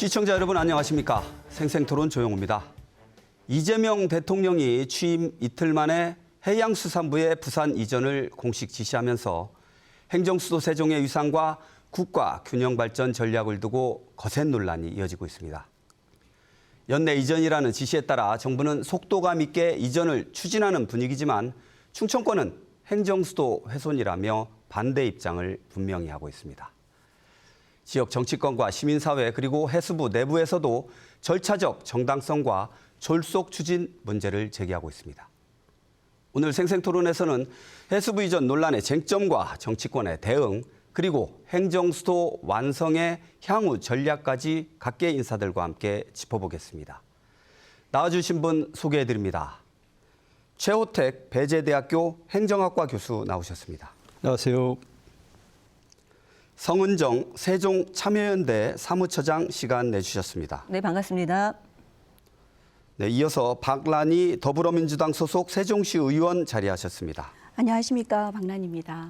시청자 여러분 안녕하십니까? 생생토론 조영우입니다. 이재명 대통령이 취임 이틀 만에 해양수산부의 부산 이전을 공식 지시하면서 행정수도 세종의 위상과 국가 균형 발전 전략을 두고 거센 논란이 이어지고 있습니다. 연내 이전이라는 지시에 따라 정부는 속도감 있게 이전을 추진하는 분위기지만 충청권은 행정수도 훼손이라며 반대 입장을 분명히 하고 있습니다. 지역 정치권과 시민사회 그리고 해수부 내부에서도 절차적 정당성과 졸속 추진 문제를 제기하고 있습니다. 오늘 생생토론에서는 해수부 이전 논란의 쟁점과 정치권의 대응 그리고 행정수도 완성의 향후 전략까지 각계 인사들과 함께 짚어보겠습니다. 나와주신 분 소개해드립니다. 최호택 배재대학교 행정학과 교수 나오셨습니다. 안녕하세요. 성은정 세종참여연대 사무처장 시간 내주셨습니다. 네, 반갑습니다. 네, 이어서 박란희 더불어민주당 소속 세종시 의원 자리하셨습니다. 안녕하십니까, 박란희입니다.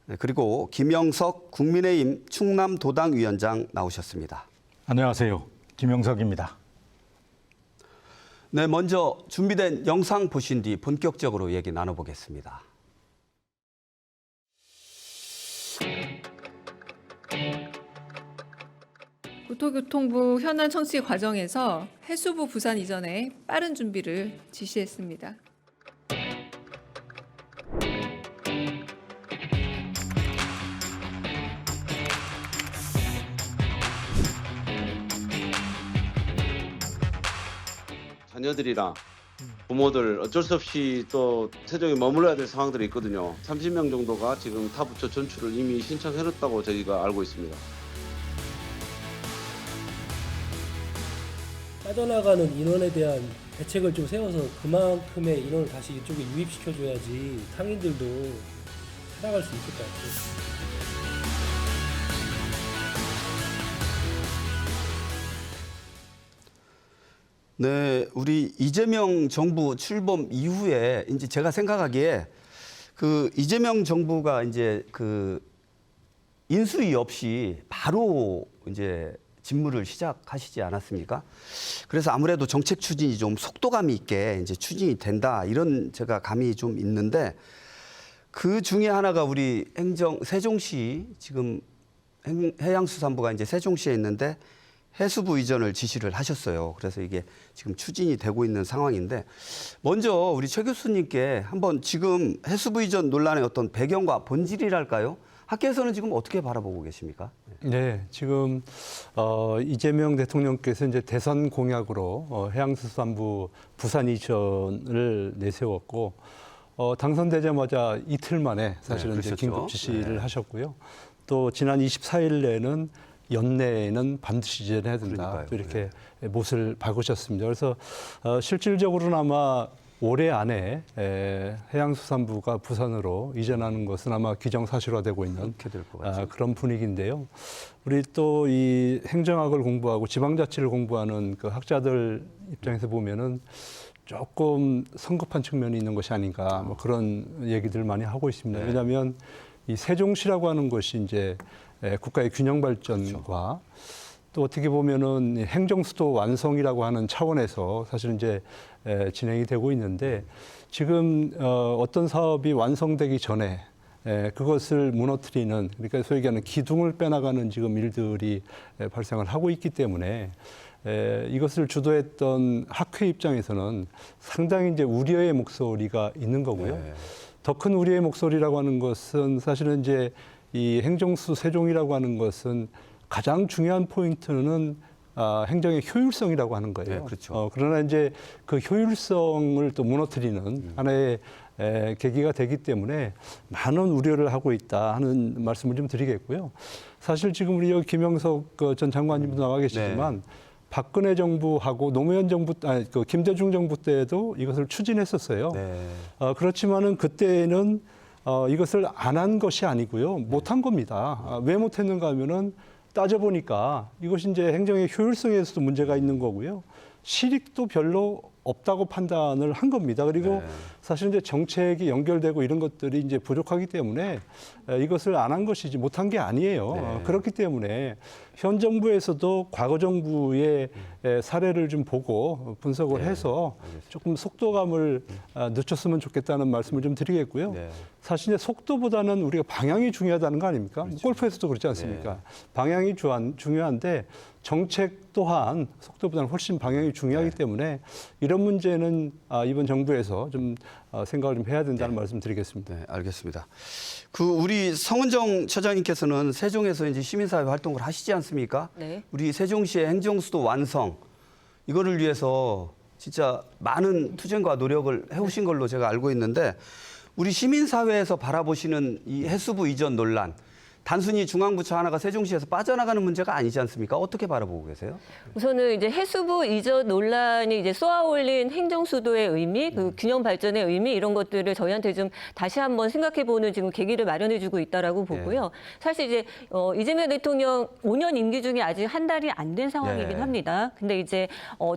네, 그리고 김영석 국민의힘 충남도당위원장 나오셨습니다. 안녕하세요. 김영석입니다. 네, 먼저 준비된 영상 보신 뒤 본격적으로 얘기 나눠보겠습니다. 국토교통부 현안 청취 과정에서 해수부 부산 이전에 빠른 준비를 지시했습니다. 자녀들이랑 부모들 어쩔 수 없이 또 세종에 머물러야 될 상황들이 있거든요. 30명 정도가 지금 타 부처 전출을 이미 신청해놨다고 저희가 알고 있습니다. 빠져나가는 인원에 대한 대책을 좀 세워서 그만큼의 인원을 다시 이쪽에 유입시켜줘야지 상인들도 살아갈 수 있을 것 같아요. 네, 우리 이재명 정부 출범 이후에 이제 제가 생각하기에 그 이재명 정부가 이제 그 인수위 없이 바로 이제 직무를 시작하시지 않았습니까? 그래서 아무래도 정책 추진이 좀 속도감 있게 이제 추진이 된다 이런 제가 감이 좀 있는데 그 중에 하나가 우리 세종시 지금 해양수산부가 이제 세종시에 있는데 해수부 이전을 지시를 하셨어요. 그래서 이게 지금 추진이 되고 있는 상황인데 먼저 우리 최 교수님께 한번 지금 해수부 이전 논란의 어떤 배경과 본질이랄까요? 학계에서는 지금 어떻게 바라보고 계십니까? 네, 지금 이재명 대통령께서 이제 대선 공약으로 해양수산부 부산 이전을 내세웠고 당선되자마자 이틀 만에 사실은 네, 이제 그러셨죠. 긴급 지시를 네. 하셨고요. 또 지난 24일에는 연내에는 반드시 이전해야 된다. 그러니까요. 또 이렇게 못을 박으셨습니다. 그래서 실질적으로는 아마 올해 안에 해양수산부가 부산으로 이전하는 것은 아마 기정사실화되고 있는 그렇게 될 것 같죠. 그런 분위기인데요. 우리 또 이 행정학을 공부하고 지방자치를 공부하는 그 학자들 입장에서 보면은 조금 성급한 측면이 있는 것이 아닌가 뭐 그런 얘기들 많이 하고 있습니다. 네. 왜냐하면 이 세종시라고 하는 것이 이제 국가의 균형 발전과 그렇죠. 또 어떻게 보면은 행정수도 완성이라고 하는 차원에서 사실 이제 진행이 되고 있는데 지금 어떤 사업이 완성되기 전에 그것을 무너뜨리는 그러니까 소위 얘기하는 기둥을 빼나가는 지금 일들이 발생을 하고 있기 때문에 이것을 주도했던 학회 입장에서는 상당히 이제 우려의 목소리가 있는 거고요. 네. 더 큰 우려의 목소리라고 하는 것은 사실은 이제 이 행정수 세종이라고 하는 것은 가장 중요한 포인트는 행정의 효율성이라고 하는 거예요. 네, 그렇죠. 그러나 이제 그 효율성을 또 무너뜨리는 하나의 계기가 되기 때문에 많은 우려를 하고 있다 하는 말씀을 좀 드리겠고요. 사실 지금 우리 여기 김영석 전 장관님도 나와 계시지만 박근혜 정부하고 노무현 정부, 그 김대중 정부 때도 이것을 추진했었어요. 네. 그렇지만은 그때는 이것을 안 한 것이 아니고요. 못한 겁니다. 왜 못했는가 하면은 따져보니까 이것이 이제 행정의 효율성에서도 문제가 있는 거고요. 실익도 별로 없다고 판단을 한 겁니다. 그리고 사실 이제 정책이 연결되고 이런 것들이 이제 부족하기 때문에 이것을 안 한 것이지 못한 게 아니에요. 네. 그렇기 때문에 현 정부에서도 과거 정부의 사례를 좀 보고 분석을 해서 조금 속도감을 늦췄으면 좋겠다는 말씀을 좀 드리겠고요. 네. 사실 이제 속도보다는 우리가 방향이 중요하다는 거 아닙니까? 뭐 골프에서도 그렇지 않습니까? 방향이 중요한데 정책 또한 속도보다는 훨씬 방향이 중요하기 때문에 이런 문제는 이번 정부에서 좀 생각을 좀 해야 된다는 말씀 드리겠습니다. 네, 알겠습니다. 우리 성은정 처장님께서는 세종에서 이제 시민사회 활동을 하시지 않습니까? 네. 우리 세종시의 행정수도 완성 이거를 위해서 진짜 많은 투쟁과 노력을 해오신 걸로 제가 알고 있는데 우리 시민사회에서 바라보시는 이 해수부 이전 논란 단순히 중앙부처 하나가 세종시에서 빠져나가는 문제가 아니지 않습니까? 어떻게 바라보고 계세요? 우선은 이제 해수부 이전 논란이 이제 쏘아올린 행정수도의 의미, 그 균형 발전의 의미 이런 것들을 저희한테 좀 다시 한번 생각해보는 지금 계기를 마련해주고 있다라고 보고요. 사실 이제 이재명 대통령 5년 임기 중에 아직 한 달이 안 된 상황이긴 합니다. 근데 이제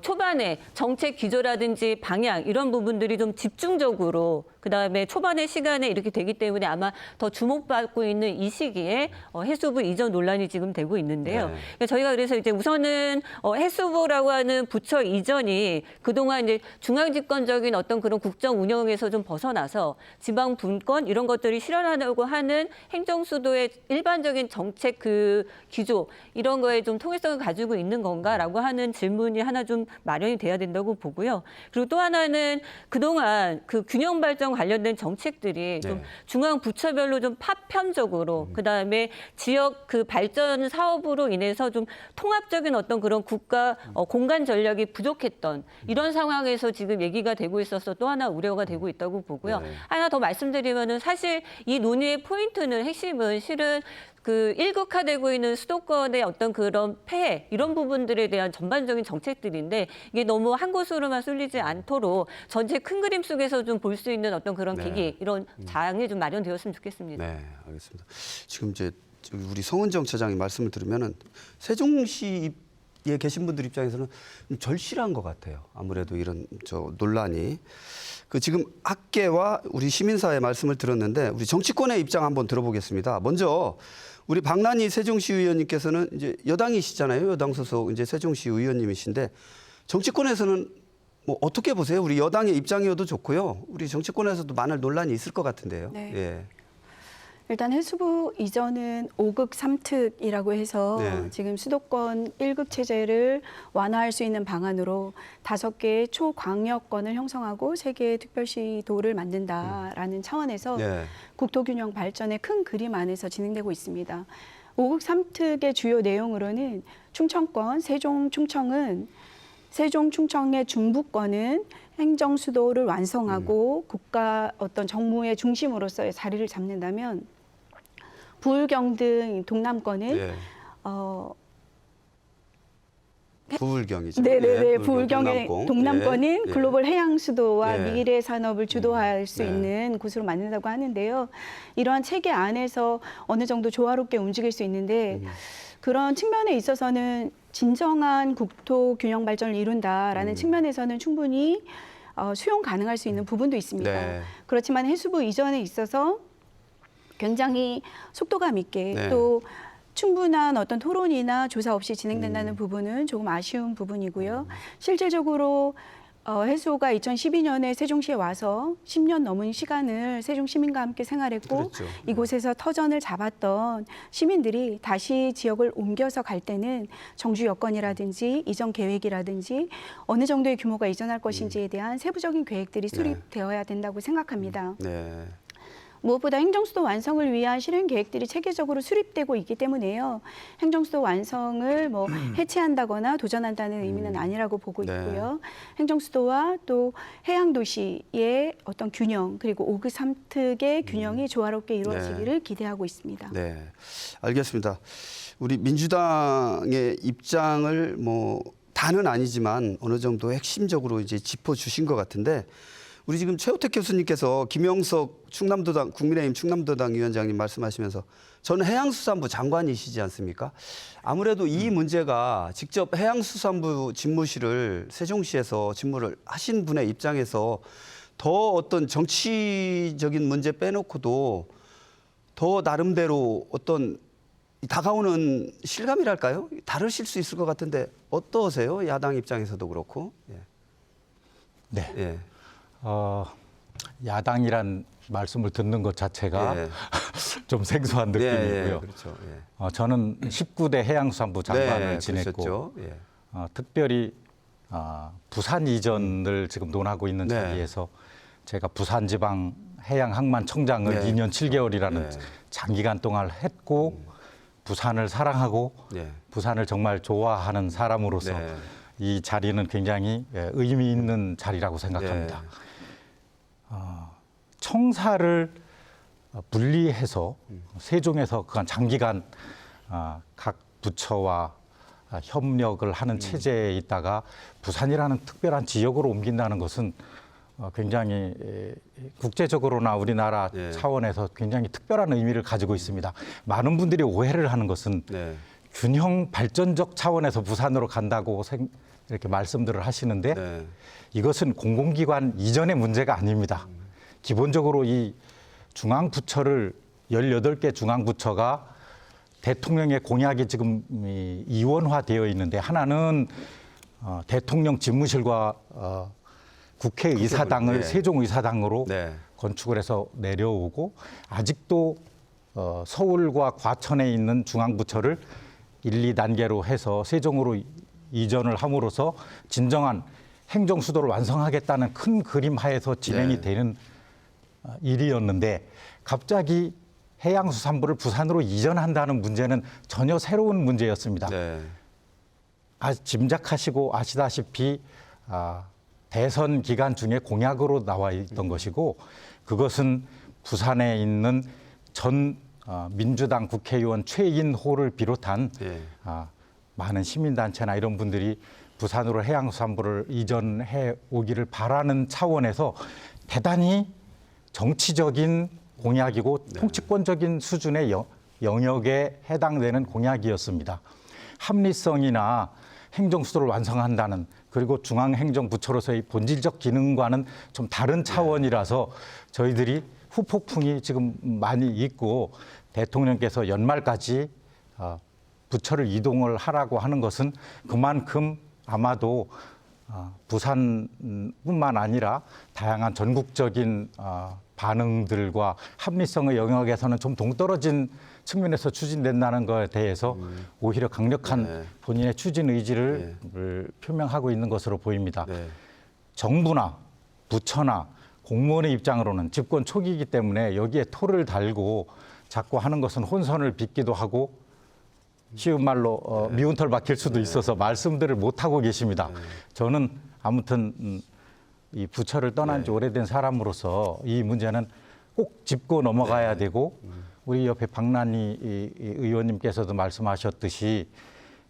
초반에 정책 기조라든지 방향 이런 부분들이 좀 집중적으로 그다음에 초반의 시간에 이렇게 되기 때문에 아마 더 주목받고 있는 이 시기에 해수부 이전 논란이 지금 되고 있는데요. 그러니까 저희가 그래서 이제 우선은 해수부라고 하는 부처 이전이 그동안 이제 중앙집권적인 어떤 그런 국정 운영에서 좀 벗어나서 지방 분권 이런 것들이 실현하려고 하는 행정수도의 일반적인 정책 그 기조 이런 거에 좀 통일성을 가지고 있는 건가라고 하는 질문이 하나 좀 마련이 돼야 된다고 보고요. 그리고 또 하나는 그동안 그 균형 발전 관련된 정책들이 좀 중앙 부처별로 좀 파편적으로 그다음에 지역 그 발전 사업으로 인해서 좀 통합적인 어떤 그런 국가 공간 전략이 부족했던 이런 상황에서 지금 얘기가 되고 있어서 또 하나 우려가 되고 있다고 보고요. 하나 더 말씀드리면은 사실 이 논의의 포인트는 핵심은 실은 그 일극화되고 있는 수도권의 어떤 그런 폐해 이런 부분들에 대한 전반적인 정책들인데 이게 너무 한 곳으로만 쏠리지 않도록 전체 큰 그림 속에서 좀 볼 수 있는 어떤 그런 계기 이런 장이 좀 마련되었으면 좋겠습니다. 네, 알겠습니다. 지금 이제 우리 성은정 처장의 말씀을 들으면은 세종시에 계신 분들 입장에서는 좀 절실한 것 같아요. 아무래도 이런 논란이. 지금 학계와 우리 시민사회 말씀을 들었는데 우리 정치권의 입장 한번 들어보겠습니다. 먼저 우리 박난희 세종시 의원님께서는 이제 여당이시잖아요. 여당 소속 이제 세종시 의원님이신데 정치권에서는 뭐 어떻게 보세요? 우리 여당의 입장이어도 좋고요. 우리 정치권에서도 많은 논란이 있을 것 같은데요. 네. 예. 일단 해수부 이전은 5극 3특이라고 해서 지금 수도권 1극 체제를 완화할 수 있는 방안으로 5개의 초광역권을 형성하고 3개의 특별시도를 만든다라는 차원에서 국토균형 발전의 큰 그림 안에서 진행되고 있습니다. 5극 3특의 주요 내용으로는 충청권, 세종, 충청은 세종, 충청의 중부권은 행정수도를 완성하고 국가 어떤 정무의 중심으로서의 자리를 잡는다면 부울경 등 동남권은 부울경이죠. 네네네. 부울경의 동남권은 예. 글로벌 해양 수도와 예. 미래 산업을 주도할 수 있는 곳으로 만든다고 하는데요. 이러한 체계 안에서 어느 정도 조화롭게 움직일 수 있는데 그런 측면에 있어서는 진정한 국토 균형 발전을 이룬다라는 측면에서는 충분히 수용 가능할 수 있는 부분도 있습니다. 네. 그렇지만 해수부 이전에 있어서 굉장히 속도감 있게 또 충분한 어떤 토론이나 조사 없이 진행된다는 부분은 조금 아쉬운 부분이고요. 실질적으로 해수부가 2012년에 세종시에 와서 10년 넘은 시간을 세종 시민과 함께 생활했고 그렇죠. 이곳에서 터전을 잡았던 시민들이 다시 지역을 옮겨서 갈 때는 정주 여건이라든지 이전 계획이라든지 어느 정도의 규모가 이전할 것인지에 대한 세부적인 계획들이 수립되어야 된다고 생각합니다. 네. 무엇보다 행정수도 완성을 위한 실행 계획들이 체계적으로 수립되고 있기 때문에요. 행정수도 완성을 뭐 해체한다거나 도전한다는 의미는 아니라고 보고 있고요. 행정수도와 또 해양도시의 어떤 균형 그리고 5급 3특의 균형이 조화롭게 이루어지기를 기대하고 있습니다. 네, 알겠습니다. 우리 민주당의 입장을 뭐 다는 아니지만 어느 정도 핵심적으로 이제 짚어주신 것 같은데 우리 지금 최우택 교수님께서 김영석 충남도당 국민의힘 충남도당 위원장님 말씀하시면서 저는 해양수산부 장관이시지 않습니까? 아무래도 이 문제가 직접 해양수산부 집무실을 세종시에서 집무를 하신 분의 입장에서 더 어떤 정치적인 문제 빼놓고도 더 나름대로 어떤 다가오는 실감이랄까요? 다르실 수 있을 것 같은데 어떠세요? 야당 입장에서도 그렇고. 예. 네. 예. 야당이란 말씀을 듣는 것 자체가 예. 좀 생소한 예, 느낌이고요. 예, 그렇죠. 예. 저는 19대 해양수산부 장관을 네, 지냈고 그러셨죠. 예. 특별히 부산 이전을 지금 논하고 있는 네. 자리에서 제가 부산지방 해양항만청장을 네. 2년 7개월이라는 네. 장기간 동안 했고 부산을 사랑하고 네. 부산을 정말 좋아하는 사람으로서 네. 이 자리는 굉장히 의미 있는 자리라고 생각합니다. 네. 청사를 분리해서 세종에서 그간 장기간 각 부처와 협력을 하는 체제에 있다가 부산이라는 특별한 지역으로 옮긴다는 것은 굉장히 국제적으로나 우리나라 네. 차원에서 굉장히 특별한 의미를 가지고 있습니다. 많은 분들이 오해를 하는 것은 네. 균형 발전적 차원에서 부산으로 간다고 이렇게 말씀들을 하시는데 네. 이것은 공공기관 이전의 문제가 아닙니다. 기본적으로 이 중앙부처를 18개 중앙부처가 대통령의 공약이 지금 이원화되어 있는데 하나는 대통령 집무실과 국회의사당을 네. 세종의사당으로 네. 건축을 해서 내려오고 아직도 서울과 과천에 있는 중앙부처를 1, 2단계로 해서 세종으로 이전을 함으로써 진정한 행정수도를 완성하겠다는 큰 그림 하에서 진행이 네. 되는 일이었는데 갑자기 해양수산부를 부산으로 이전한다는 문제는 전혀 새로운 문제였습니다. 네. 짐작하시고 아시다시피 대선 기간 중에 공약으로 나와 있던 것이고 그것은 부산에 있는 전 민주당 국회의원 최인호를 비롯한 네. 많은 시민단체나 이런 분들이 부산으로 해양수산부를 이전해 오기를 바라는 차원에서 대단히 정치적인 공약이고 통치권적인 수준의 영역에 해당되는 공약이었습니다. 합리성이나 행정수도를 완성한다는 그리고 중앙행정부처로서의 본질적 기능과는 좀 다른 차원이라서 저희들이 후폭풍이 지금 많이 있고 대통령께서 연말까지 부처를 이동을 하라고 하는 것은 그만큼 아마도 부산뿐만 아니라 다양한 전국적인 반응들과 합리성의 영역에서는 좀 동떨어진 측면에서 추진된다는 것에 대해서 오히려 강력한 네. 본인의 추진 의지를 표명하고 있는 것으로 보입니다. 네. 정부나 부처나 공무원의 입장으로는 집권 초기이기 때문에 여기에 토를 달고 자꾸 하는 것은 혼선을 빚기도 하고 쉬운 말로 미운 털 박힐 수도 있어서 말씀들을 못하고 계십니다. 저는 아무튼 이 부처를 떠난 지 오래된 사람으로서 이 문제는 꼭 짚고 넘어가야 되고 우리 옆에 박란희 의원님께서도 말씀하셨듯이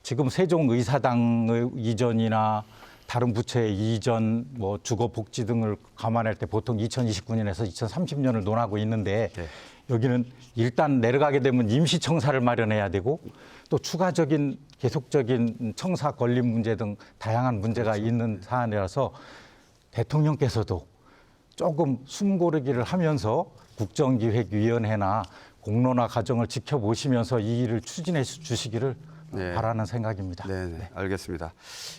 지금 세종의사당의 이전이나 다른 부처의 이전, 뭐 주거복지 등을 감안할 때 보통 2029년에서 2030년을 논하고 있는데 네. 여기는 일단 내려가게 되면 임시청사를 마련해야 되고 또 추가적인 계속적인 청사 건립 문제 등 다양한 문제가 있는 사안이라서 대통령께서도 조금 숨고르기를 하면서 국정기획위원회나 공론화 과정을 지켜보시면서 이 일을 추진해 주시기를 네. 바라는 생각입니다. 네, 알겠습니다.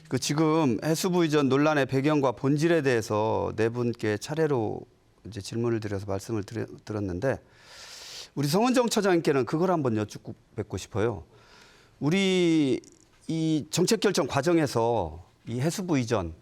그 지금 해수부 이전 논란의 배경과 본질에 대해서 네 분께 차례로 이제 질문을 드려서 말씀을 들었는데 우리 성은정 처장님께는 그걸 한번 여쭙고 싶어요. 우리 이 정책 결정 과정에서 이 해수부 이전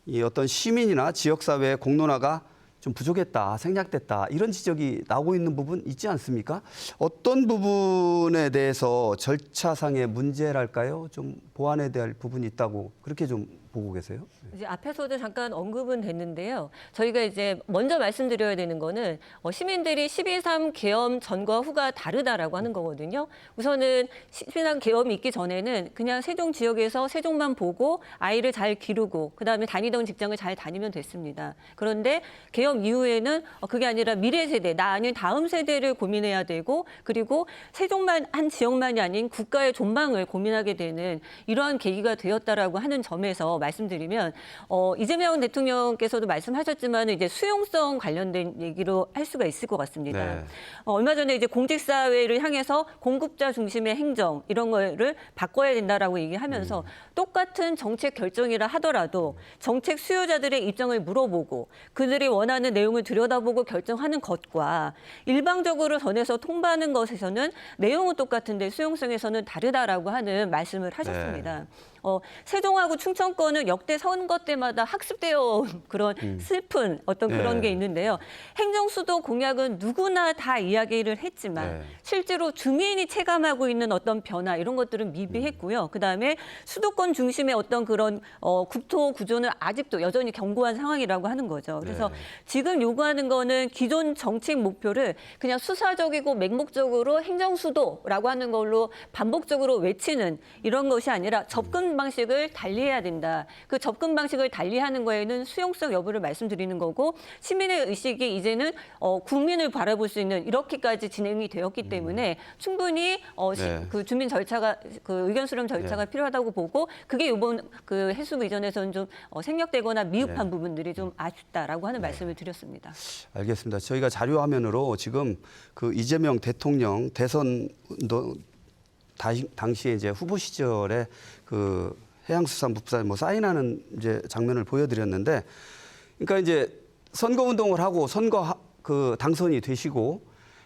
이 어떤 시민이나 지역사회의 공론화가 좀 부족했다, 생략됐다 이런 지적이 나오고 있는 부분 있지 않습니까? 어떤 부분에 대해서 절차상의 문제랄까요? 좀 보완해야 될 부분이 있다고 그렇게 좀 보고 계세요? 이제 앞에서도 잠깐 언급은 됐는데요. 저희가 이제 먼저 말씀드려야 되는 거는 시민들이 12.3 계엄 전과 후가 다르다라고 하는 거거든요. 우선은 12.3 계엄이 있기 전에는 그냥 세종 지역에서 세종만 보고 아이를 잘 기르고 그다음에 다니던 직장을 잘 다니면 됐습니다. 그런데 계엄 대통령 이후에는 그게 아니라 미래 세대, 나 아닌 다음 세대를 고민해야 되고 그리고 세종만 한 지역만이 아닌 국가의 존망을 고민하게 되는 이러한 계기가 되었다라고 하는 점에서 말씀드리면 이재명 대통령께서도 말씀하셨지만 이제 수용성 관련된 얘기로 할 수가 있을 것 같습니다. 네. 얼마 전에 이제 공직사회를 향해서 공급자 중심의 행정 이런 거를 바꿔야 된다라고 얘기하면서 똑같은 정책 결정이라 하더라도 정책 수요자들의 입장을 물어보고 그들이 원하는 내용을 들여다보고 결정하는 것과 일방적으로 전해서 통보하는 것에서는 내용은 똑같은데 수용성에서는 다르다라고 하는 말씀을 하셨습니다. 세종하고 충청권은 역대 선거 때마다 학습되어 온 그런 슬픈 어떤 그런 게 있는데요. 행정수도 공약은 누구나 다 이야기를 했지만 실제로 주민이 체감하고 있는 어떤 변화 이런 것들은 미비했고요. 그다음에 수도권 중심의 어떤 그런 국토 구조는 아직도 여전히 견고한 상황이라고 하는 거죠. 그래서 지금 요구하는 거는 기존 정책 목표를 그냥 수사적이고 맹목적으로 행정수도라고 하는 걸로 반복적으로 외치는 이런 것이 아니라 접근 방식을 달리해야 된다. 그 접근 방식을 달리하는 거에는 수용성 여부를 말씀드리는 거고 시민의 의식이 이제는 국민을 바라볼 수 있는 이렇게까지 진행이 되었기 때문에 충분히 그 주민 절차가 그 의견 수렴 절차가 필요하다고 보고 그게 이번 그 해수부 이전에서는 좀 생략되거나 미흡한 부분들이 좀 아쉽다라고 하는 말씀을 드렸습니다. 알겠습니다. 저희가 자료 화면으로 지금 그 이재명 대통령 대선 당시에 이제 후보 시절에 그 해양수산부 부사에 뭐 사인하는 이제 장면을 보여드렸는데, 그러니까 이제 선거 운동을 하고 그 당선이 되시고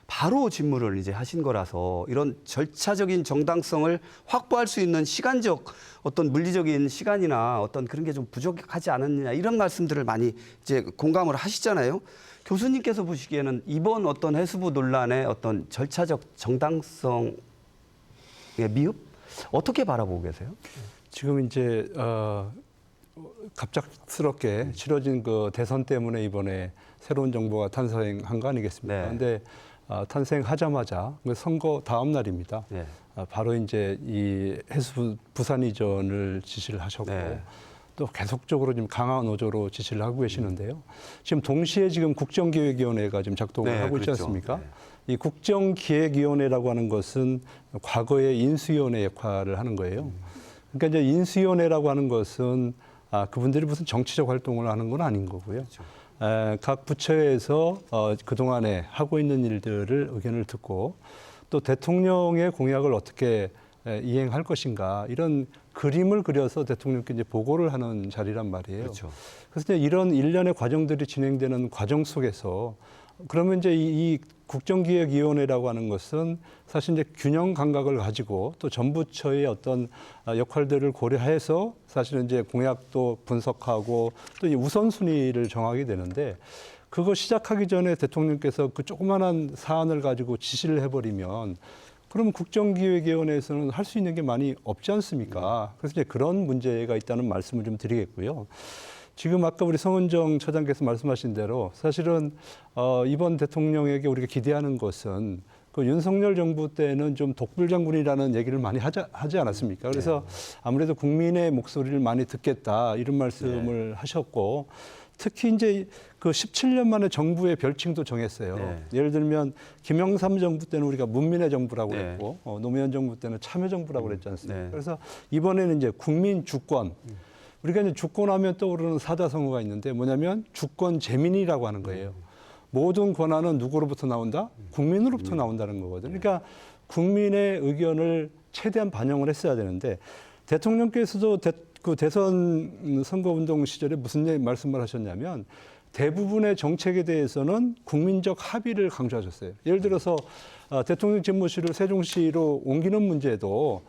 바로 직무를 이제 하신 거라서 이런 절차적인 정당성을 확보할 수 있는 시간적 어떤 물리적인 시간이나 어떤 그런 게 좀 부족하지 않았느냐 이런 말씀들을 많이 이제 공감을 하시잖아요. 교수님께서 보시기에는 이번 어떤 해수부 논란의 어떤 절차적 정당성의 미흡 어떻게 바라보고 계세요? 지금 이제 갑작스럽게 치러진 그 대선 때문에 이번에 새로운 정부가 탄생한 거 아니겠습니까? 그런데 탄생하자마자 그 선거 다음 날입니다. 바로 이제 이 해수부 부산 이전을 지시를 하셨고 또 계속적으로 지금 강화 노조로 지시를 하고 계시는데요. 지금 동시에 지금 국정기획위원회가 지금 작동을 하고 있지 않습니까? 이 국정기획위원회라고 하는 것은 과거의 인수위원회 역할을 하는 거예요. 그러니까 이제 인수위원회라고 하는 것은 그분들이 무슨 정치적 활동을 하는 건 아닌 거고요. 각 부처에서 그동안에 하고 있는 일들을 의견을 듣고 또 대통령의 공약을 어떻게 이행할 것인가 이런 그림을 그려서 대통령께 이제 보고를 하는 자리란 말이에요. 그렇죠. 그래서 이제 이런 일련의 과정들이 진행되는 과정 속에서 그러면 이제 이 국정기획위원회라고 하는 것은 사실 이제 균형 감각을 가지고 또 전부처의 어떤 역할들을 고려해서 사실은 이제 공약도 분석하고 또 이 우선순위를 정하게 되는데 그거 시작하기 전에 대통령께서 그 조그마한 사안을 가지고 지시를 해버리면 그러면 국정기획위원회에서는 할 수 있는 게 많이 없지 않습니까? 그래서 이제 그런 문제가 있다는 말씀을 좀 드리겠고요. 지금 아까 우리 성은정 처장께서 말씀하신 대로 사실은 이번 대통령에게 우리가 기대하는 것은 그 윤석열 정부 때는 좀 독불장군이라는 얘기를 많이 하지 않았습니까? 그래서 아무래도 국민의 목소리를 많이 듣겠다 이런 말씀을 하셨고 특히 이제 그 17년 만에 정부의 별칭도 정했어요. 예를 들면 김영삼 정부 때는 우리가 문민의 정부라고 그랬고 노무현 정부 때는 참여 정부라고 그랬지 않습니까? 그래서 이번에는 이제 국민 주권. 우리가 이제 주권하면 떠오르는 사자성어가 있는데 뭐냐면 주권 재민이라고 하는 거예요. 모든 권한은 누구로부터 나온다? 국민으로부터 나온다는 거거든요. 그러니까 국민의 의견을 최대한 반영을 했어야 되는데 대통령께서도 그 대선 선거운동 시절에 무슨 말씀을 하셨냐면 대부분의 정책에 대해서는 국민적 합의를 강조하셨어요. 예를 들어서 대통령 집무실을 세종시로 옮기는 문제도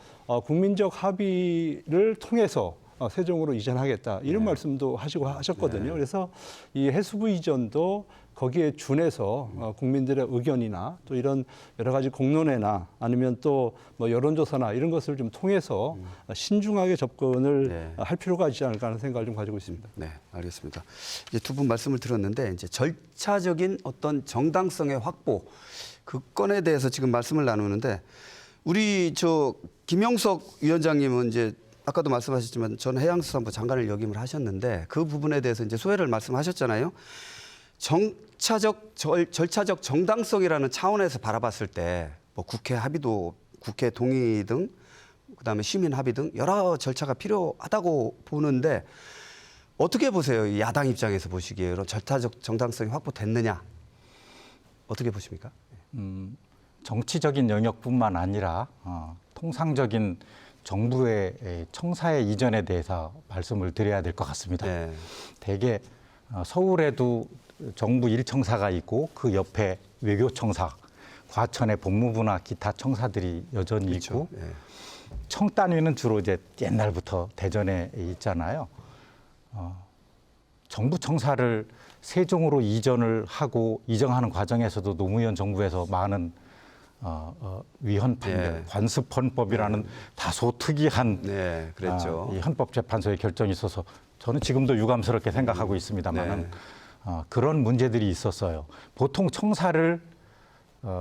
국민적 합의를 통해서 세종으로 이전하겠다 이런 말씀도 하시고 하셨거든요. 그래서 이 해수부 이전도 거기에 준해서 국민들의 의견이나 또 이런 여러 가지 공론회나 아니면 또 뭐 여론조사나 이런 것을 좀 통해서 신중하게 접근을 할 필요가 있지 않을까 하는 생각을 좀 가지고 있습니다. 네, 알겠습니다. 이제 두 분 말씀을 들었는데 이제 절차적인 어떤 정당성의 확보 그 건에 대해서 지금 말씀을 나누는데 우리 김영석 위원장님은 이제 아까도 말씀하셨지만 전 해양수산부 장관을 역임을 하셨는데 그 부분에 대해서 이제 소회를 말씀하셨잖아요. 절차적 정당성이라는 차원에서 바라봤을 때 뭐 국회 합의도 국회 동의 등 그다음에 시민 합의 등 여러 절차가 필요하다고 보는데 어떻게 보세요? 이 야당 입장에서 보시기에 이런 절차적 정당성이 확보됐느냐? 어떻게 보십니까? 정치적인 영역뿐만 아니라 통상적인 정부의 청사의 이전에 대해서 말씀을 드려야 될 것 같습니다. 네. 대개 서울에도 정부 1청사가 있고 그 옆에 외교청사, 과천에 법무부나 기타 청사들이 여전히 있고 네. 청 단위는 주로 이제 옛날부터 대전에 있잖아요. 정부 청사를 세종으로 이전을 하고 이전하는 과정에서도 노무현 정부에서 많은 위헌 판결, 관습헌법이라는 다소 특이한 네, 그랬죠. 이 헌법재판소의 결정이 있어서 저는 지금도 유감스럽게 생각하고 있습니다만은 그런 문제들이 있었어요. 보통 청사를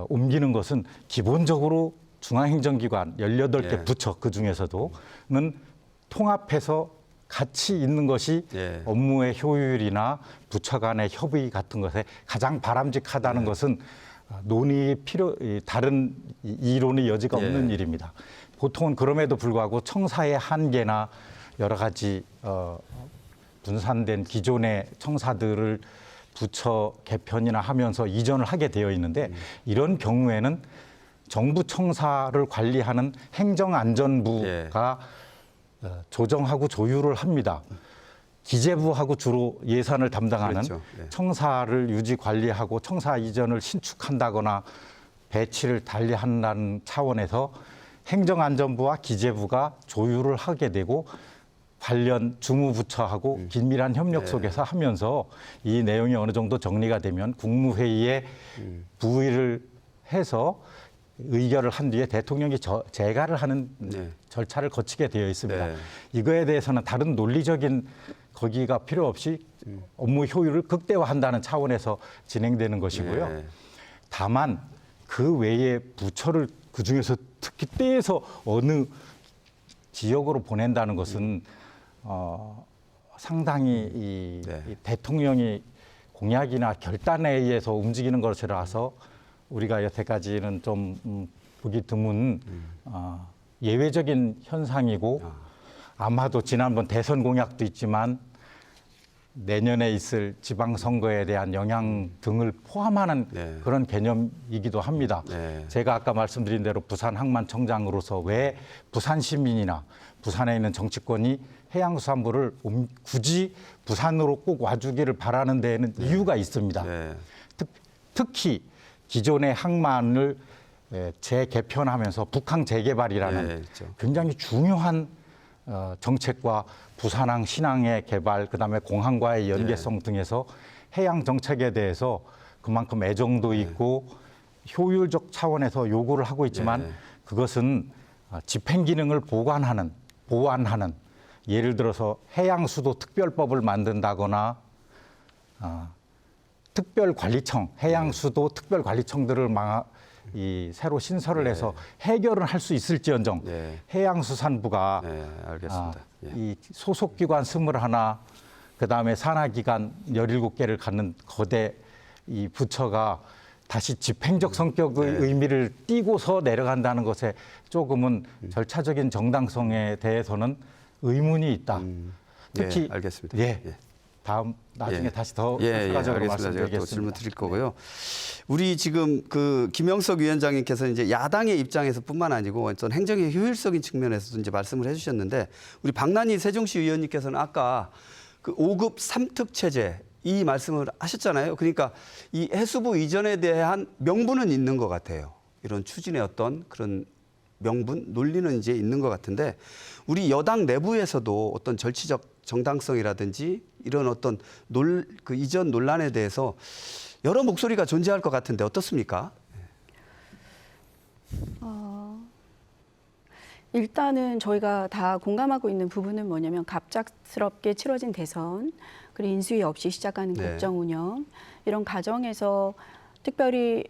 옮기는 것은 기본적으로 중앙행정기관 18개 부처 그중에서도는 통합해서 같이 있는 것이 업무의 효율이나 부처 간의 협의 같은 것에 가장 바람직하다는 것은 논의 다른 이론의 여지가 없는 일입니다. 보통은 그럼에도 불구하고 청사의 한계나 여러 가지 분산된 기존의 청사들을 부처 개편이나 하면서 이전을 하게 되어 있는데 이런 경우에는 정부 청사를 관리하는 행정안전부가 조정하고 조율을 합니다. 기재부하고 주로 예산을 담당하는 그렇죠. 청사를 유지 관리하고 청사 이전을 신축한다거나 배치를 달리한다는 차원에서 행정안전부와 기재부가 조율을 하게 되고 관련 주무부처하고 긴밀한 협력 속에서 하면서 이 내용이 어느 정도 정리가 되면 국무회의에 부의를 해서 의결을 한 뒤에 대통령이 재가를 하는 절차를 거치게 되어 있습니다. 이거에 대해서는 다른 논리적인 거기가 필요 없이 업무 효율을 극대화한다는 차원에서 진행되는 것이고요. 다만 그 외에 부처를 그중에서 특히 떼서 어느 지역으로 보낸다는 것은 상당히 이 대통령이 공약이나 결단에 의해서 움직이는 것이라서 우리가 여태까지는 좀 보기 드문 예외적인 현상이고 아마도 지난번 대선 공약도 있지만 내년에 있을 지방선거에 대한 영향 등을 포함하는 그런 개념이기도 합니다. 제가 아까 말씀드린 대로 부산 항만청장으로서 왜 부산 시민이나 부산에 있는 정치권이 해양수산부를 굳이 부산으로 꼭 와주기를 바라는 데에는 이유가 있습니다. 특히 기존의 항만을 재개편하면서 북항 재개발이라는 굉장히 중요한 정책과 부산항, 신항의 개발, 그다음에 공항과의 연계성 등에서 해양 정책에 대해서 그만큼 애정도 있고 효율적 차원에서 요구를 하고 있지만 그것은 집행 기능을 보완하는 예를 들어서 해양수도 특별법을 만든다거나 특별관리청, 해양수도 특별관리청들을 새로 신설을 해서 해결을 할 수 있을지언정 해양수산부가 알겠습니다. 이 소속기관 21, 그다음에 산하기관 17개를 갖는 거대 이 부처가 다시 집행적 성격의 의미를 띠고서 내려간다는 것에 조금은 절차적인 정당성에 대해서는 의문이 있다. 특히 알겠습니다. 다음 나중에 다시 더 알겠습니다. 추가적으로 제가 말씀드리겠습니다. 또 질문 드릴 거고요. 우리 지금 그 김영석 위원장님께서 이제 야당의 입장에서뿐만 아니고 어떤 행정의 효율적인 측면에서도 이제 말씀을 해주셨는데 우리 박난희 세종시 의원님께서는 아까 그 5급 3특 체제 이 말씀을 하셨잖아요. 그러니까 이 해수부 이전에 대한 명분은 있는 것 같아요. 이런 추진의 어떤 그런 명분, 논리는 이제 있는 것 같은데 우리 여당 내부에서도 어떤 정치적 정당성이라든지 이런 어떤 그 이전 논란에 대해서 여러 목소리가 존재할 것 같은데 어떻습니까? 일단은 저희가 다 공감하고 있는 부분은 뭐냐면 갑작스럽게 치러진 대선, 그리고 인수위 없이 시작하는 국정 운영, 이런 과정에서 특별히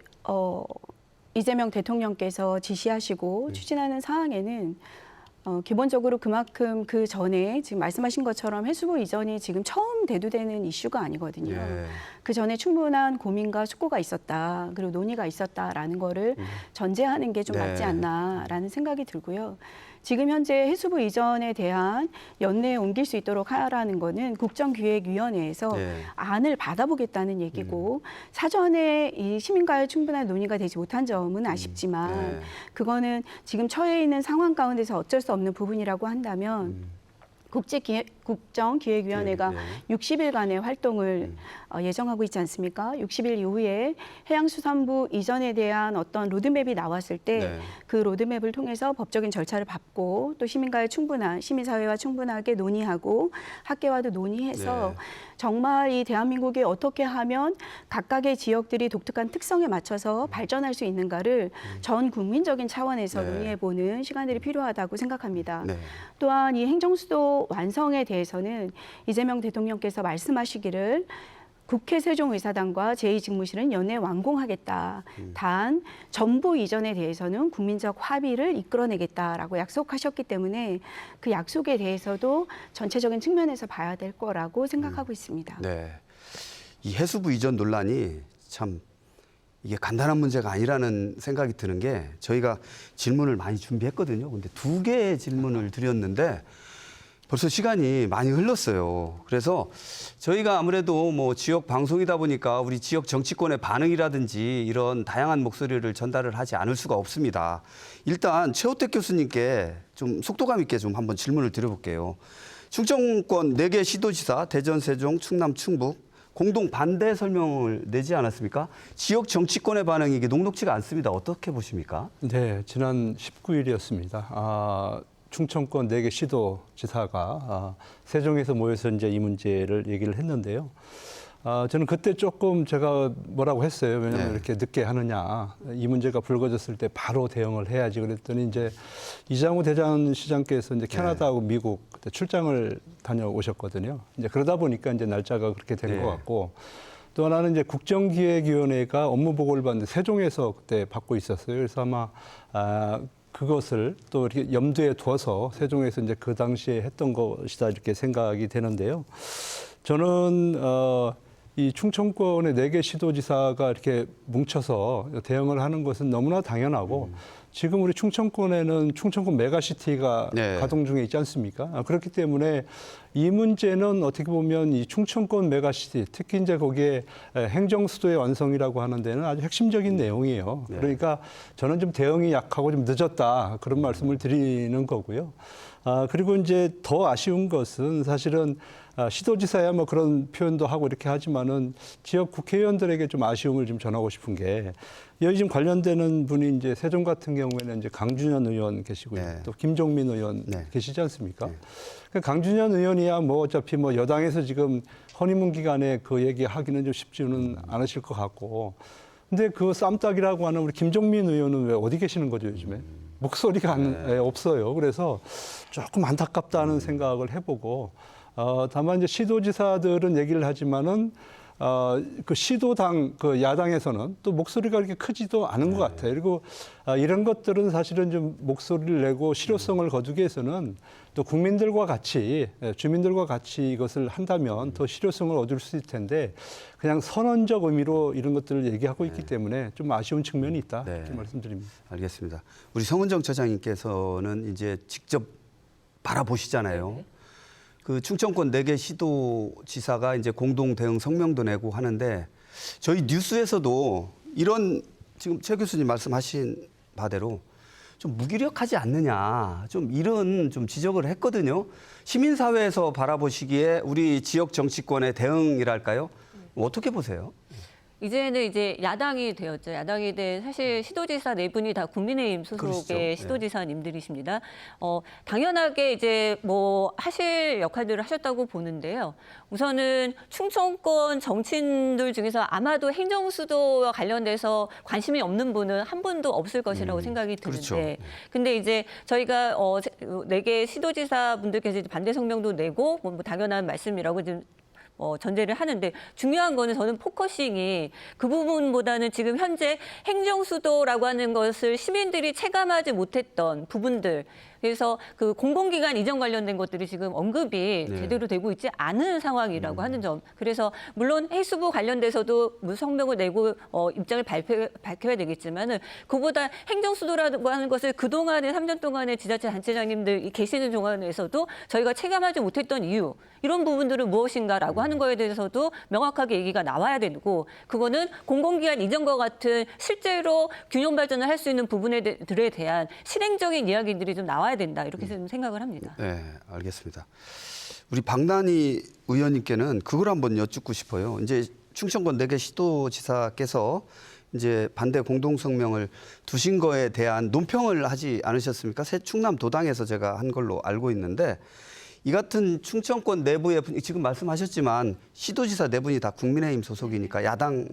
이재명 대통령께서 지시하시고 추진하는 사항에는 기본적으로 그만큼 그 전에 지금 말씀하신 것처럼 해수부 이전이 지금 처음 대두되는 이슈가 아니거든요. 예. 그 전에 충분한 고민과 숙고가 있었다, 그리고 논의가 있었다라는 거를 전제하는 게 좀 네. 맞지 않나라는 생각이 들고요. 지금 현재 해수부 이전에 대한 연내에 옮길 수 있도록 하라는 거는 국정기획위원회에서 네. 안을 받아보겠다는 얘기고 사전에 이 시민과의 충분한 논의가 되지 못한 점은 아쉽지만 네. 그거는 지금 처해 있는 상황 가운데서 어쩔 수 없는 부분이라고 한다면 국정기획위원회가 네. 60일간의 활동을 예정하고 있지 않습니까? 60일 이후에 해양수산부 이전에 대한 어떤 로드맵이 나왔을 때 그 네. 로드맵을 통해서 법적인 절차를 밟고 또 시민과의 시민사회와 충분하게 논의하고 학계와도 논의해서 네. 정말 이 대한민국이 어떻게 하면 각각의 지역들이 독특한 특성에 맞춰서 발전할 수 있는가를 전 국민적인 차원에서 네. 논의해보는 시간들이 필요하다고 생각합니다. 네. 또한 이 행정수도 완성에 대해서는 이재명 대통령께서 말씀하시기를 국회 세종의사당과 제2직무실은 연내 완공하겠다. 단 전부 이전에 대해서는 국민적 합의를 이끌어내겠다라고 약속하셨기 때문에 그 약속에 대해서도 전체적인 측면에서 봐야 될 거라고 생각하고 있습니다. 네. 이 해수부 이전 논란이 참 이게 간단한 문제가 아니라는 생각이 드는 게 저희가 질문을 많이 준비했거든요. 근데 2개의 질문을 드렸는데 벌써 시간이 많이 흘렀어요. 그래서 저희가 아무래도 뭐 지역 방송이다 보니까 우리 지역 정치권의 반응이라든지 이런 다양한 목소리를 전달을 하지 않을 수가 없습니다. 일단 최호택 교수님께 좀 속도감 있게 좀 한번 질문을 드려볼게요. 충청권 4개 시도지사 대전, 세종, 충남, 충북 공동 반대 설명을 내지 않았습니까? 지역 정치권의 반응이 이게 녹록지가 않습니다. 어떻게 보십니까? 네, 지난 19일이었습니다. 충청권 4개 시도지사가 세종에서 모여서 이제 이 문제를 얘기를 했는데요. 저는 그때 조금 제가 뭐라고 했어요. 왜냐하면 네. 이렇게 늦게 하느냐. 이 문제가 불거졌을 때 바로 대응을 해야지. 그랬더니 이제 이장우 대전시장께서 이제 캐나다하고 미국 그때 출장을 다녀오셨거든요. 이제 그러다 보니까 이제 날짜가 그렇게 된 것 같고. 또 하나는 이제 국정기획위원회가 업무 보고를 받는데 세종에서 그때 받고 있었어요. 그래서 아마 그것을 또 이렇게 염두에 두어서 세종에서 이제 그 당시에 했던 것이다 이렇게 생각이 되는데요. 저는 이 충청권의 4개 시도지사가 이렇게 뭉쳐서 대응을 하는 것은 너무나 당연하고 지금 우리 충청권에는 충청권 메가시티가 네. 가동 중에 있지 않습니까? 그렇기 때문에 이 문제는 어떻게 보면 이 충청권 메가시티, 특히 이제 거기에 행정수도의 완성이라고 하는 데는 아주 핵심적인 내용이에요. 네. 그러니까 저는 좀 대응이 약하고 좀 늦었다 그런 말씀을 드리는 거고요. 그리고 이제 더 아쉬운 것은 사실은 시도지사야 뭐 그런 표현도 하고 이렇게 하지만은 지역 국회의원들에게 좀 아쉬움을 좀 전하고 싶은 게 여기 지금 관련되는 분이 이제 세종 같은 경우에는 이제 강준현 의원 계시고요. 네. 또 김종민 의원 네. 계시지 않습니까? 네. 그러니까 강준현 의원이야 뭐 어차피 뭐 여당에서 지금 허니문 기간에 그 얘기하기는 좀 쉽지는 않으실 것 같고. 근데 그 쌈딱이라고 하는 우리 김종민 의원은 왜 어디 계시는 거죠, 요즘에? 목소리가 없어요. 그래서 조금 안타깝다는 생각을 해보고, 다만 이제 시도지사들은 얘기를 하지만은, 그 시도당, 그 야당에서는 또 목소리가 그렇게 크지도 않은 것 같아요. 그리고 이런 것들은 사실은 좀 목소리를 내고 실효성을 거두기 위해서는 또 국민들과 같이, 주민들과 같이 이것을 한다면 더 실효성을 얻을 수 있을 텐데 그냥 선언적 의미로 이런 것들을 얘기하고 있기 때문에 좀 아쉬운 측면이 있다. 네. 이렇게 말씀드립니다. 알겠습니다. 우리 성은정 처장님께서는 이제 직접 바라보시잖아요. 그 충청권 4개 시도지사가 이제 공동 대응 성명도 내고 하는데 저희 뉴스에서도 이런 지금 최 교수님 말씀하신 바대로 좀 무기력하지 않느냐 좀 이런 좀 지적을 했거든요. 시민사회에서 바라보시기에 우리 지역 정치권의 대응이랄까요? 어떻게 보세요? 이제는 이제 야당이 되었죠. 야당이 된 사실 시도지사 4분이 다 국민의힘 소속의 그러시죠. 시도지사님들이십니다. 당연하게 이제 뭐 하실 역할들을 하셨다고 보는데요. 우선은 충청권 정치인들 중에서 아마도 행정수도와 관련돼서 관심이 없는 분은 한 분도 없을 것이라고 생각이 드는데, 그렇죠. 근데 이제 저희가 4개 시도지사 분들께서 반대 성명도 내고 뭐 당연한 말씀이라고 좀 전제를 하는데 중요한 거는 저는 포커싱이 그 부분보다는 지금 현재 행정수도라고 하는 것을 시민들이 체감하지 못했던 부분들 그래서 그 공공기관 이전 관련된 것들이 지금 언급이 네. 제대로 되고 있지 않은 상황이라고 하는 점. 그래서 물론 해수부 관련돼서도 성명을 내고 입장을 밝혀야 되겠지만은 그보다 행정수도라고 하는 것을 그동안의 3년 동안의 지자체 단체장님들 계시는 동안에서도 저희가 체감하지 못했던 이유 이런 부분들은 무엇인가라고 하는 거에 대해서도 명확하게 얘기가 나와야 되고 그거는 공공기관 이전과 같은 실제로 균형 발전을 할 수 있는 부분들에 대한 실행적인 이야기들이 좀 나와야 된다 이렇게 좀 생각을 합니다. 네, 알겠습니다. 우리 박난희 의원님께는 그걸 한번 여쭙고 싶어요. 이제 충청권 4개 시도지사께서 이제 반대 공동성명을 두신 거에 대한 논평을 하지 않으셨습니까? 새 충남도당에서 제가 한 걸로 알고 있는데 이 같은 충청권 내부의 지금 말씀하셨지만 시도지사 4분이 다 국민의힘 소속이니까 야당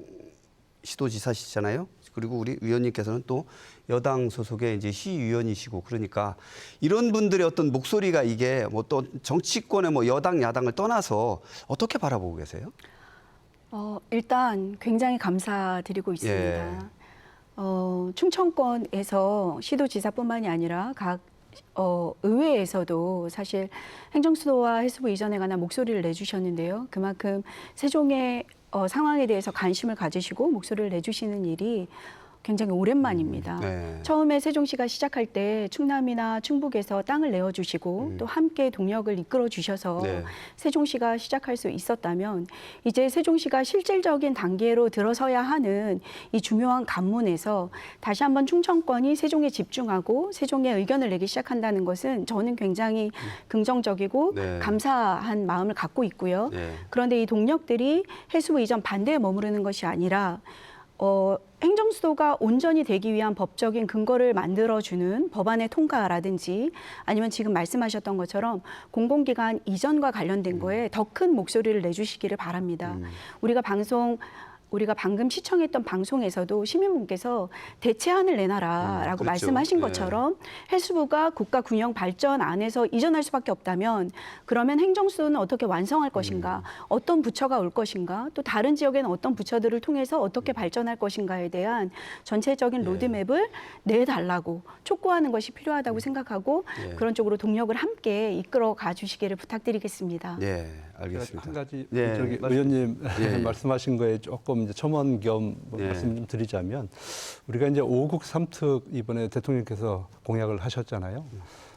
시도지사시잖아요. 그리고 우리 위원님께서는 또 여당 소속의 이제 시의원이시고 그러니까 이런 분들의 어떤 목소리가 이게 뭐 또 정치권의 뭐 여당 야당을 떠나서 어떻게 바라보고 계세요? 일단 굉장히 감사드리고 있습니다. 예. 충청권에서 시도지사뿐만이 아니라 각 의회에서도 사실 행정수도와 해수부 이전에 관한 목소리를 내주셨는데요. 그만큼 세종의 상황에 대해서 관심을 가지시고 목소리를 내주시는 일이 굉장히 오랜만입니다. 네. 처음에 세종시가 시작할 때 충남이나 충북에서 땅을 내어주시고 또 함께 동력을 이끌어 주셔서 네. 세종시가 시작할 수 있었다면 이제 세종시가 실질적인 단계로 들어서야 하는 이 중요한 관문에서 다시 한번 충청권이 세종에 집중하고 세종의 의견을 내기 시작한다는 것은 저는 굉장히 긍정적이고 네. 감사한 마음을 갖고 있고요. 네. 그런데 이 동력들이 해수부 이전 반대에 머무르는 것이 아니라 행정수도가 온전히 되기 위한 법적인 근거를 만들어주는 법안의 통과라든지 아니면 지금 말씀하셨던 것처럼 공공기관 이전과 관련된 거에 더 큰 목소리를 내주시기를 바랍니다. 우리가 방금 시청했던 방송에서도 시민분께서 대체안을 내놔라라고 그렇죠. 말씀하신 네. 것처럼 해수부가 국가 균형 발전 안에서 이전할 수밖에 없다면 그러면 행정수도는 어떻게 완성할 것인가, 어떤 부처가 올 것인가, 또 다른 지역에는 어떤 부처들을 통해서 어떻게 발전할 것인가에 대한 전체적인 로드맵을 내달라고 촉구하는 것이 필요하다고 생각하고 예. 그런 쪽으로 동력을 함께 이끌어 가주시기를 부탁드리겠습니다. 네, 알겠습니다. 한 가지 네, 저기 말씀- 의원님 예, 예. 말씀하신 거에 조금 이제 첨언 겸 예. 말씀 좀 드리자면 우리가 이제 5국 3특 이번에 대통령께서 공약을 하셨잖아요.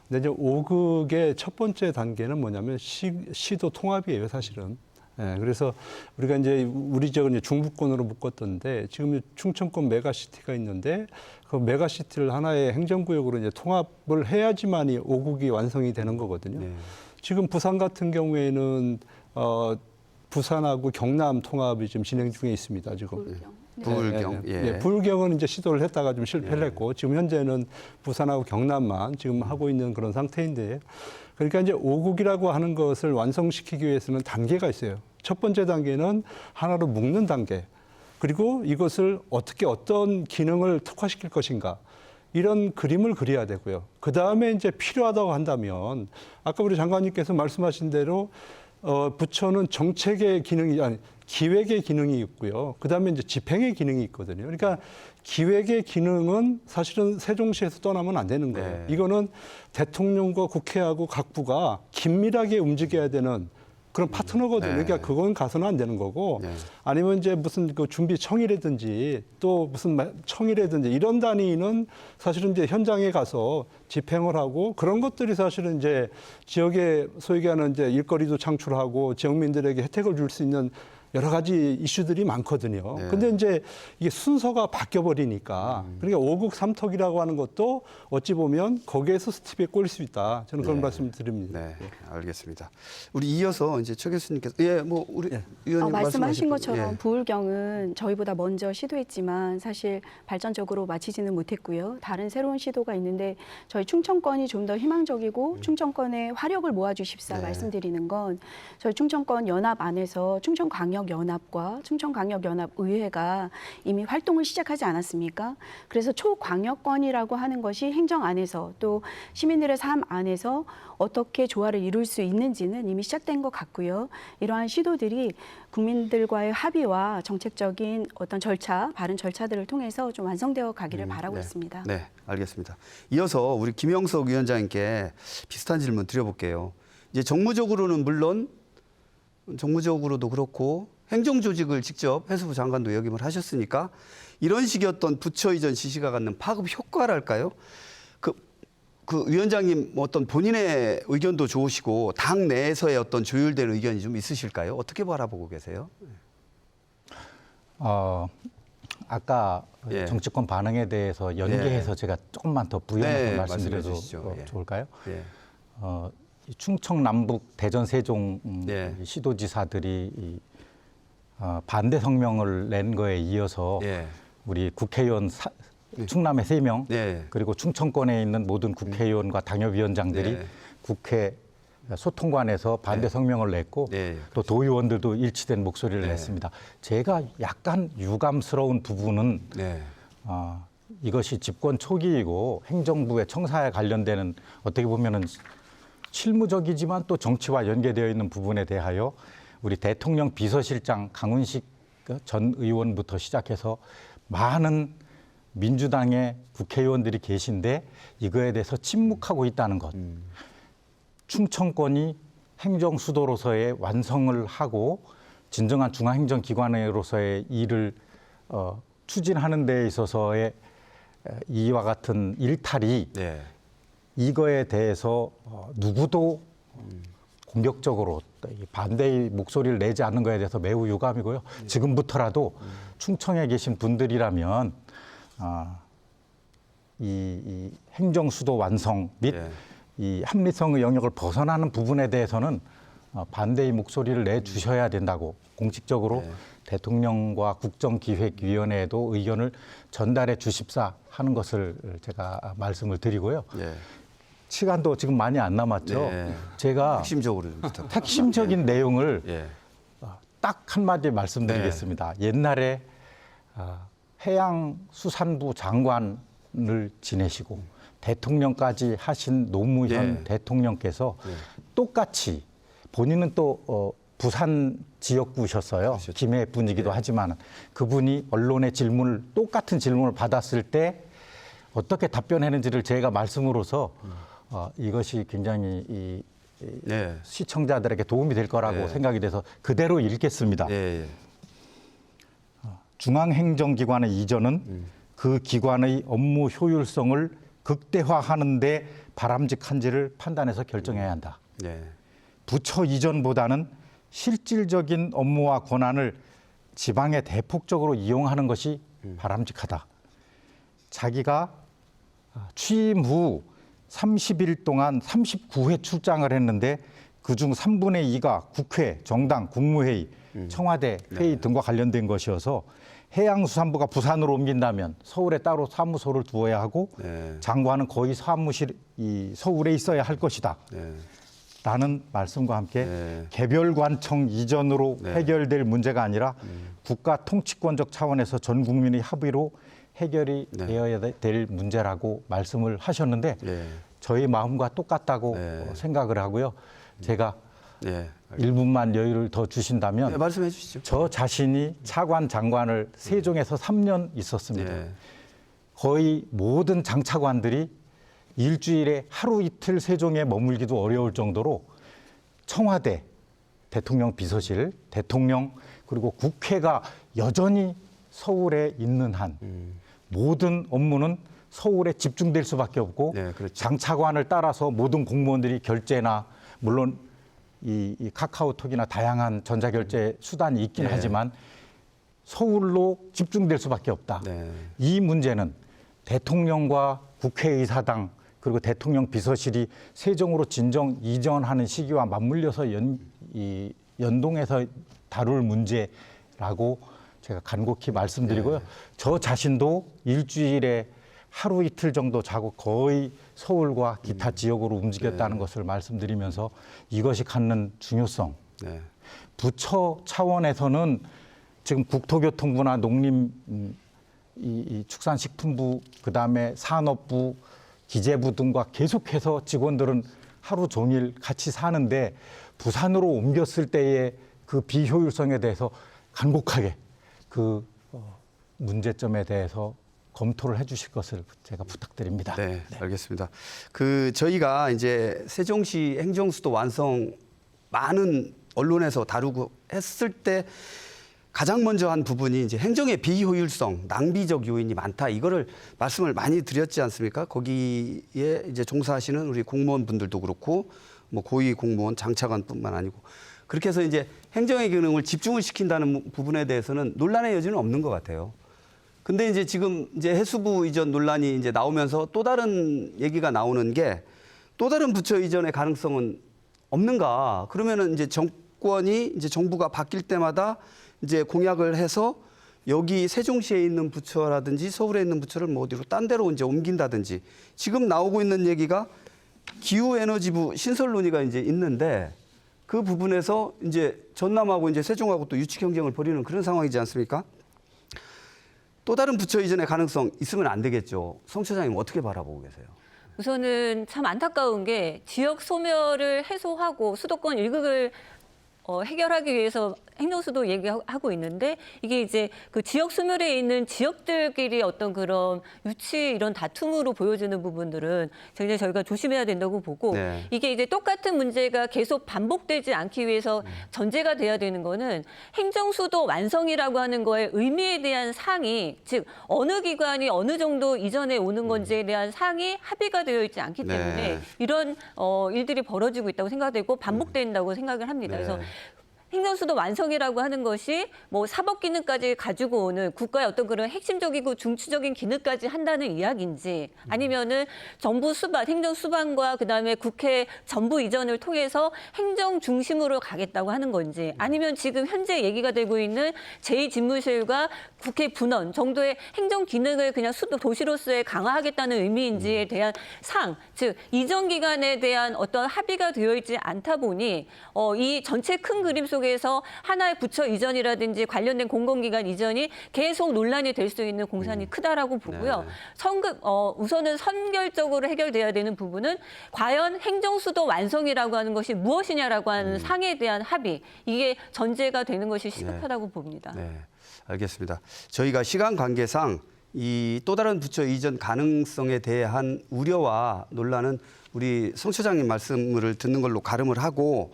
근데 이제 5국의 첫 번째 단계는 뭐냐면 시도 통합이에요, 사실은. 예, 그래서 우리가 이제 우리 지역은 이제 중부권으로 묶었던데 지금 충청권 메가시티가 있는데 그 메가시티를 하나의 행정구역으로 이제 통합을 해야지만이 5국이 완성이 되는 거거든요. 네. 지금 부산 같은 경우에는 부산하고 경남 통합이 지금 진행 중에 있습니다. 지금. 부울경. 예. 부울경은 이제 시도를 했다가 좀 실패를 했고 지금 현재는 부산하고 경남만 지금 하고 있는 그런 상태인데 그러니까 이제 5국이라고 하는 것을 완성시키기 위해서는 단계가 있어요. 첫 번째 단계는 하나로 묶는 단계. 그리고 이것을 어떻게 어떤 기능을 특화시킬 것인가. 이런 그림을 그려야 되고요. 그 다음에 이제 필요하다고 한다면 아까 우리 장관님께서 말씀하신 대로 부처는 정책의 기능이 아니 기획의 기능이 있고요. 그 다음에 이제 집행의 기능이 있거든요. 그러니까 기획의 기능은 사실은 세종시에서 떠나면 안 되는 거예요. 네. 이거는 대통령과 국회하고 각부가 긴밀하게 움직여야 되는 그런 파트너거든요. 네. 그러니까 그건 가서는 안 되는 거고 네. 아니면 이제 무슨 그 준비청이라든지 또 무슨 청이라든지 이런 단위는 사실은 이제 현장에 가서 집행을 하고 그런 것들이 사실은 이제 지역에 소위 얘기하는 이제 일거리도 창출하고 지역민들에게 혜택을 줄 수 있는 여러 가지 이슈들이 많거든요. 네. 근데 이제 이게 순서가 바뀌어버리니까 그러니까 5국 3특이라고 하는 것도 어찌 보면 거기에서 스텝에 꼴릴 수 있다. 저는 그런 네. 말씀을 드립니다. 네, 알겠습니다. 우리 이어서 이제 최 교수님께서 뭐 우리 의원님 말씀하신 말씀하실 것처럼 예. 부울경은 저희보다 먼저 시도했지만 사실 발전적으로 마치지는 못했고요. 다른 새로운 시도가 있는데 저희 충청권이 좀 더 희망적이고 충청권의 화력을 모아주십사 네. 말씀드리는 건 저희 충청권 연합 안에서 충청광역 충청광역연합과 충청광역연합의회가 이미 활동을 시작하지 않았습니까? 그래서 초광역권이라고 하는 것이 행정 안에서 또 시민들의 삶 안에서 어떻게 조화를 이룰 수 있는지는 이미 시작된 것 같고요. 이러한 시도들이 국민들과의 합의와 정책적인 어떤 절차, 바른 절차들을 통해서 좀 완성되어 가기를 바라고 네. 있습니다. 네, 알겠습니다. 이어서 우리 김영석 위원장님께 비슷한 질문 드려볼게요. 이제 정무적으로는 물론 정무적으로도 그렇고 행정조직을 직접 해수부 장관도 역임을 하셨으니까 이런 식의 어떤 부처 이전 지시가 갖는 파급 효과랄까요? 그 위원장님 어떤 본인의 의견도 좋으시고 당 내에서의 어떤 조율된 의견이 좀 있으실까요? 어떻게 바라보고 계세요? 아까 예. 정치권 반응에 대해서 연계해서 제가 조금만 더 부연해서 네, 말씀드려도 말씀해 주시죠. 예. 좋을까요? 예. 이 충청, 남북, 대전, 세종 예. 이 시도지사들이 반대 성명을 낸 거에 이어서 예. 우리 국회의원 충남에 3명 네. 그리고 충청권에 있는 모든 국회의원과 당협위원장들이 네. 국회 소통관에서 반대 성명을 냈고 네. 또 도의원들도 일치된 목소리를 네. 냈습니다. 제가 약간 유감스러운 부분은 네. 이것이 집권 초기이고 행정부의 청사에 관련되는 어떻게 보면은 실무적이지만 또 정치와 연계되어 있는 부분에 대하여 우리 대통령 비서실장 강훈식 전 의원부터 시작해서 많은 민주당의 국회의원들이 계신데 이거에 대해서 침묵하고 있다는 것. 충청권이 행정수도로서의 완성을 하고 진정한 중앙행정기관으로서의 일을 추진하는 데 있어서의 이와 같은 일탈이 네. 이거에 대해서 누구도 공격적으로 반대의 목소리를 내지 않는 것에 대해서 매우 유감이고요. 지금부터라도 충청에 계신 분들이라면 이 행정수도 완성 및 이 합리성의 영역을 벗어나는 부분에 대해서는 반대의 목소리를 내주셔야 된다고 공식적으로 대통령과 국정기획위원회에도 의견을 전달해 주십사 하는 것을 제가 말씀을 드리고요. 네. 시간도 지금 많이 안 남았죠. 네. 제가 핵심적으로 좀 부탁드립니다. 핵심적인 내용을 예. 딱 한마디 말씀드리겠습니다. 옛날에 해양수산부 장관을 지내시고 대통령까지 하신 노무현 대통령께서 똑같이 본인은 또 부산 지역구셨어요. 그렇죠. 김해 분이기도 하지만 그분이 언론의 질문을 똑같은 질문을 받았을 때 어떻게 답변했는지를 제가 말씀으로서 이것이 굉장히 이 시청자들에게 도움이 될 거라고 생각이 돼서 그대로 읽겠습니다. 중앙행정기관의 이전은 그 기관의 업무 효율성을 극대화하는 데 바람직한지를 판단해서 결정해야 한다. 부처 이전보다는 실질적인 업무와 권한을 지방에 대폭적으로 이용하는 것이 바람직하다. 자기가 취임 후 30일 동안 39회 출장을 했는데 그중 3분의 2가 국회, 정당, 국무회의, 청와대 회의 등과 관련된 것이어서 해양수산부가 부산으로 옮긴다면 서울에 따로 사무소를 두어야 하고 장관은 거의 사무실 이 서울에 있어야 할 것이다. 라는 말씀과 함께 개별관청 이전으로 해결될 문제가 아니라 국가 통치권적 차원에서 전 국민의 합의로 해결이 되어야 될 문제라고 말씀을 하셨는데 저희 마음과 똑같다고 생각을 하고요. 제가 1분만 여유를 더 주신다면 말씀해 주시죠. 저 자신이 차관 장관을 세종에서 3년 있었습니다. 거의 모든 장차관들이 일주일에 하루 이틀 세종에 머물기도 어려울 정도로 청와대, 대통령 비서실, 대통령 그리고 국회가 여전히 서울에 있는 한 모든 업무는 서울에 집중될 수밖에 없고 그렇죠. 장차관을 따라서 모든 공무원들이 결제나 물론 이 카카오톡이나 다양한 전자결제 수단이 있긴 하지만 서울로 집중될 수밖에 없다. 이 문제는 대통령과 국회의사당 그리고 대통령 비서실이 세종으로 진정 이전하는 시기와 맞물려서 연동해서 다룰 문제라고 제가 간곡히 말씀드리고요. 저 자신도 일주일에 하루 이틀 정도 자고 거의 서울과 기타 지역으로 움직였다는 것을 말씀드리면서 이것이 갖는 중요성 부처 차원에서는 지금 국토교통부나 농림 이 축산식품부, 그다음에 산업부, 기재부 등과 계속해서 직원들은 하루 종일 같이 사는데 부산으로 옮겼을 때의 그 비효율성에 대해서 간곡하게 그 문제점에 대해서 검토를 해주실 것을 제가 부탁드립니다. 네, 알겠습니다. 저희가 이제 세종시 행정수도 완성 많은 언론에서 다루고 했을 때 가장 먼저 한 부분이 이제 행정의 비효율성, 낭비적 요인이 많다. 이거를 말씀을 많이 드렸지 않습니까? 거기에 이제 종사하시는 우리 공무원분들도 그렇고 뭐 고위 공무원, 장차관뿐만 아니고 그렇게 해서 이제 행정의 기능을 집중을 시킨다는 부분에 대해서는 논란의 여지는 없는 것 같아요. 근데 이제 지금 이제 해수부 이전 논란이 이제 나오면서 또 다른 얘기가 나오는 게 또 다른 부처 이전의 가능성은 없는가? 그러면은 이제 정권이 이제 정부가 바뀔 때마다 이제 공약을 해서 여기 세종시에 있는 부처라든지 서울에 있는 부처를 뭐 어디로 딴 데로 이제 옮긴다든지 지금 나오고 있는 얘기가 기후에너지부 신설 논의가 이제 있는데 그 부분에서 이제 전남하고 이제 세종하고 또 유치 경쟁을 벌이는 그런 상황이지 않습니까? 또 다른 부처 이전의 가능성 있으면 안 되겠죠. 성 처장님 어떻게 바라보고 계세요? 우선은 참 안타까운 게 지역 소멸을 해소하고 수도권 일극을 해결하기 위해서 행정수도 얘기하고 있는데 이게 이제 그 지역 소멸에 있는 지역들끼리 어떤 그런 유치 이런 다툼으로 보여지는 부분들은 굉장히 저희가 조심해야 된다고 보고 네. 이게 이제 똑같은 문제가 계속 반복되지 않기 위해서 전제가 돼야 되는 거는 행정수도 완성이라고 하는 거에 의미에 대한 상이 즉 어느 기관이 어느 정도 이전에 오는 건지에 대한 상이 합의가 되어 있지 않기 때문에 네. 이런 일들이 벌어지고 있다고 생각되고 반복된다고 생각을 합니다. 네. 그래서 행정수도 완성이라고 하는 것이 뭐 사법 기능까지 가지고 오는 국가의 어떤 그런 핵심적이고 중추적인 기능까지 한다는 이야기인지 아니면은 정부 수반, 행정 수반과 그다음에 국회 전부 이전을 통해서 행정 중심으로 가겠다고 하는 건지 아니면 지금 현재 얘기가 되고 있는 제2집무실과 국회 분원 정도의 행정 기능을 그냥 도시로서의 강화하겠다는 의미인지에 대한 상, 즉 이전 기간에 대한 어떤 합의가 되어 있지 않다 보니 이 전체 큰 그림 속에서 하나의 부처 이전이라든지 관련된 공공기관 이전이 계속 논란이 될 수 있는 공산이 크다라고 보고요. 네. 우선은 선결적으로 해결돼야 되는 부분은 과연 행정수도 완성이라고 하는 것이 무엇이냐라고 하는 상에 대한 합의 이게 전제가 되는 것이 시급하다고 봅니다. 네, 알겠습니다. 저희가 시간 관계상 이 또 다른 부처 이전 가능성에 대한 우려와 논란은 우리 성 처장님 말씀을 듣는 걸로 가름을 하고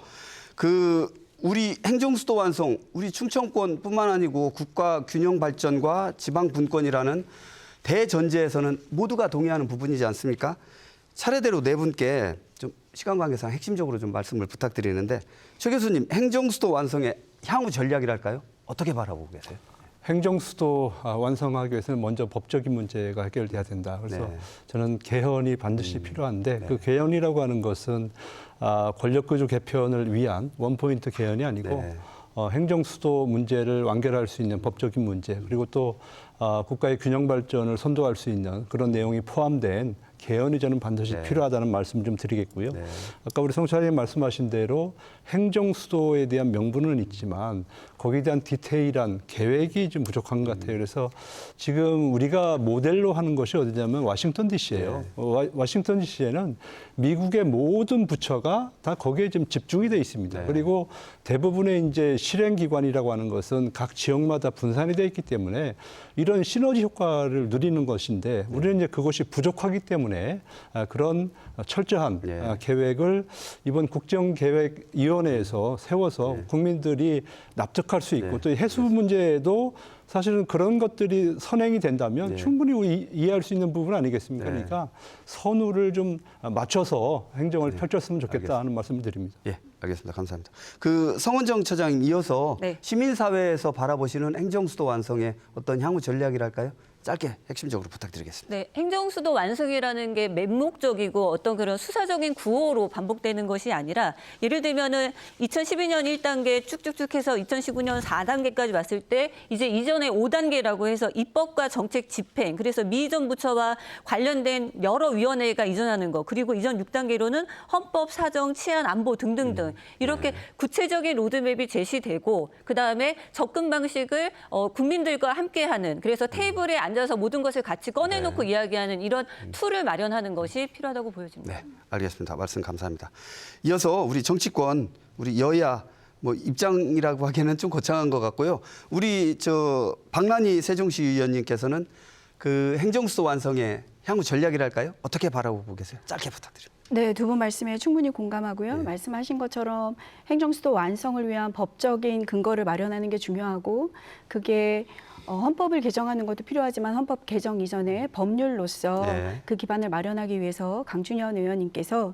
우리 행정수도 완성, 우리 충청권뿐만 아니고 국가 균형 발전과 지방 분권이라는 대전제에서는 모두가 동의하는 부분이지 않습니까? 차례대로 네 분께 좀 시간 관계상 핵심적으로 좀 말씀을 부탁드리는데 최 교수님, 행정수도 완성의 향후 전략이랄까요? 어떻게 바라보고 계세요? 행정수도 완성하기 위해서는 먼저 법적인 문제가 해결돼야 된다. 그래서 네. 저는 개헌이 반드시 필요한데 그 개헌이라고 하는 것은 권력구조 개편을 위한 원포인트 개헌이 아니고 네. 행정수도 문제를 완결할 수 있는 법적인 문제 그리고 또 국가의 균형 발전을 선도할 수 있는 그런 내용이 포함된 개헌이 저는 반드시 필요하다는 말씀 좀 드리겠고요. 네. 아까 우리 성 차장님 말씀하신 대로 행정수도에 대한 명분은 있지만 거기에 대한 디테일한 계획이 좀 부족한 것 같아요. 그래서 지금 우리가 모델로 하는 것이 어디냐면 워싱턴 DC예요. 워싱턴 DC에는 미국의 모든 부처가 다 거기에 좀 집중이 돼 있습니다. 네. 그리고 대부분의 이제 실행기관이라고 하는 것은 각 지역마다 분산이 돼 있기 때문에 이런 시너지 효과를 누리는 것인데 우리는 이제 그것이 부족하기 때문에 그런 철저한 계획을 이번 국정계획위원회에서 세워서 국민들이 납득할 수 있고 또 해수 문제에도 사실은 그런 것들이 선행이 된다면 충분히 우리 이해할 수 있는 부분 아니겠습니까? 그러니까 선우를 좀 맞춰서 행정을 펼쳤으면 좋겠다 하는 말씀을 드립니다. 예, 알겠습니다. 감사합니다. 성원정 처장님 이어서 네. 시민사회에서 바라보시는 행정수도 완성의 어떤 향후 전략이랄까요? 짧게 핵심적으로 부탁드리겠습니다. 네, 행정수도 완성이라는 게 맹목적이고 어떤 그런 수사적인 구호로 반복되는 것이 아니라 예를 들면은 2012년 1단계 쭉쭉쭉 해서 2019년 4단계까지 왔을 때 이제 이전에 5단계라고 해서 입법과 정책 집행, 그래서 미 전 부처와 관련된 여러 위원회가 이전하는 거, 그리고 이전 6단계로는 헌법, 사정, 치안, 안보 등등등 이렇게 구체적인 로드맵이 제시되고 그다음에 접근 방식을 국민들과 함께하는, 그래서 테이블에 앉아서 모든 것을 같이 꺼내놓고 이야기하는 이런 툴을 마련하는 것이 필요하다고 보여집니다. 네, 알겠습니다. 말씀 감사합니다. 이어서 우리 정치권, 우리 여야 뭐 입장이라고 하기에는 좀 거창한 것 같고요. 우리 박란희 세종시 의원님께서는 그 행정수도 완성의 향후 전략이랄까요? 어떻게 바라보고 계세요? 짧게 부탁드립니다. 네, 두 분 말씀에 충분히 공감하고요. 말씀하신 것처럼 행정수도 완성을 위한 법적인 근거를 마련하는 게 중요하고, 그게 헌법을 개정하는 것도 필요하지만 헌법 개정 이전에 법률로서 그 기반을 마련하기 위해서 강준현 의원님께서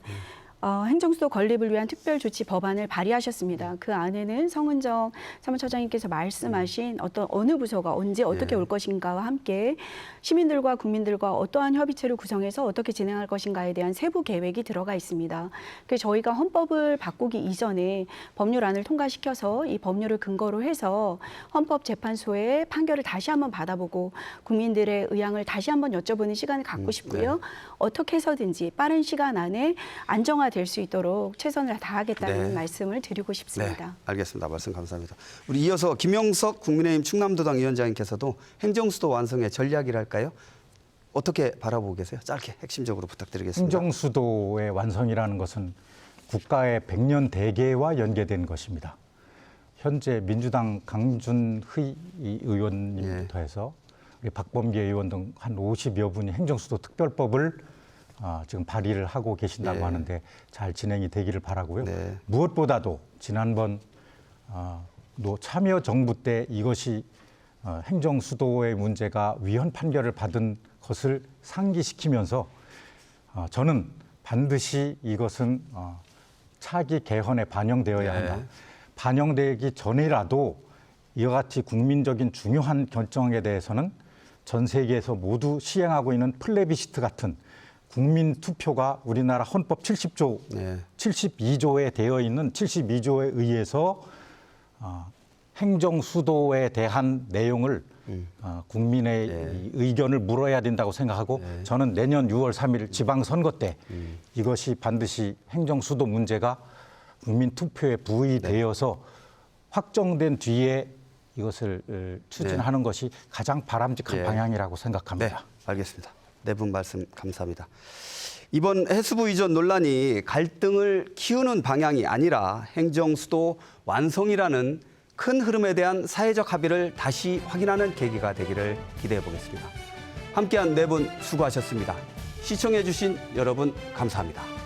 행정수도 건립을 위한 특별조치 법안을 발의하셨습니다. 그 안에는 성은정 사무처장님께서 말씀하신 어느 부서가 언제 어떻게 올 것인가와 함께 시민들과 국민들과 어떠한 협의체를 구성해서 어떻게 진행할 것인가에 대한 세부 계획이 들어가 있습니다. 그래서 저희가 헌법을 바꾸기 이전에 법률안을 통과시켜서 이 법률을 근거로 해서 헌법재판소의 판결을 다시 한번 받아보고 국민들의 의향을 다시 한번 여쭤보는 시간을 갖고 싶고요. 어떻게 해서든지 빠른 시간 안에 안정화될 수 있도록 최선을 다하겠다는 말씀을 드리고 싶습니다. 네, 알겠습니다. 말씀 감사합니다. 우리 이어서 김영석 국민의힘 충남도당 위원장님께서도 행정수도 완성의 전략이랄까요? 어떻게 바라보고 계세요? 짧게 핵심적으로 부탁드리겠습니다. 행정수도의 완성이라는 것은 국가의 100년 대계와 연계된 것입니다. 현재 민주당 강준희 의원님부터 해서 우리 박범계 의원 등 한 50여 분이 행정수도 특별법을 지금 발의를 하고 계신다고 하는데 잘 진행이 되기를 바라고요. 무엇보다도 지난번 참여정부 때 이것이 행정수도의 문제가 위헌 판결을 받은 것을 상기시키면서 저는 반드시 이것은 차기 개헌에 반영되어야 한다. 반영되기 전이라도 이와 같이 국민적인 중요한 결정에 대해서는 전 세계에서 모두 시행하고 있는 플레비시트 같은 국민 투표가 우리나라 헌법 72조에 되어 있는 72조에 의해서 행정 수도에 대한 내용을 국민의 의견을 물어야 된다고 생각하고 저는 내년 6월 3일 지방선거 때 이것이 반드시 행정 수도 문제가 국민 투표에 부의되어서 확정된 뒤에 이것을 추진하는 것이 가장 바람직한 방향이라고 생각합니다. 네, 알겠습니다. 네 분 말씀 감사합니다. 이번 해수부 이전 논란이 갈등을 키우는 방향이 아니라 행정수도 완성이라는 큰 흐름에 대한 사회적 합의를 다시 확인하는 계기가 되기를 기대해 보겠습니다. 함께한 네 분 수고하셨습니다. 시청해 주신 여러분 감사합니다.